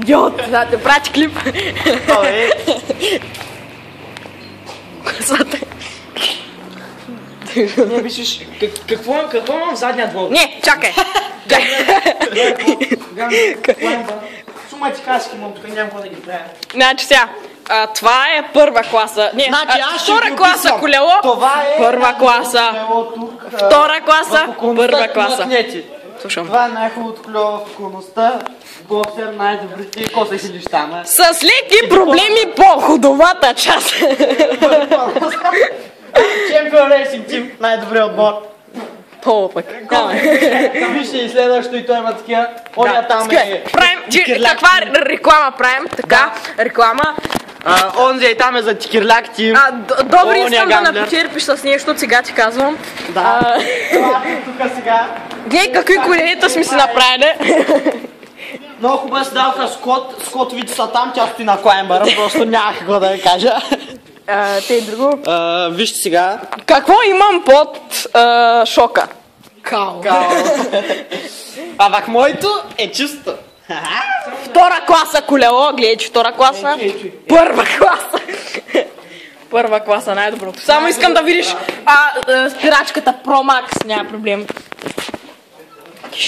идиот, да те прати клип. Красота. Не, вижиш, какво имам в задния двор? Не, чакай. Сума ти каски имам, тук нямам какво да ги правя. Значи сега, това е първа класа. Не, втора класа колело. Това е първа класа. Втора класа, първа класа. Слушам. Това е най-хубавото колело в околността. Боксер, най-добрите коса хилища. С леки проблеми по ходовата част. Чемпион Рейсинг Тим, най-добрият отбор. По пък. Вижте и следващото и той има такива. Оня там е... Каква реклама правим? Така, реклама. Онзи и там е за тикирляк Тим. Добре, искам да напотерпиш с нещо, сега ти казвам. Да. Тук сега. Гледай какви колелета сме си направили. Много хубава си даваха Скот вид са там, тя стои на Клаймбъра, просто нямах какво да я кажа. Те и друго. Вижте сега. Какво имам под шока? Као. А пак моето е чисто. Втора класа колело, гледай, че втора класа. Първа класа. Първа класа, най-доброто. Само искам да видиш спирачката Pro Max, няма проблем.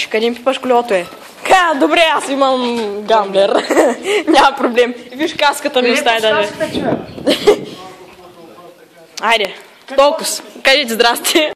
Къде им пипаш колелото е? Добре, аз имам гамблер. Няма проблем. Виж каската ми остави да не. Айде, толкова. Кажете здрасти.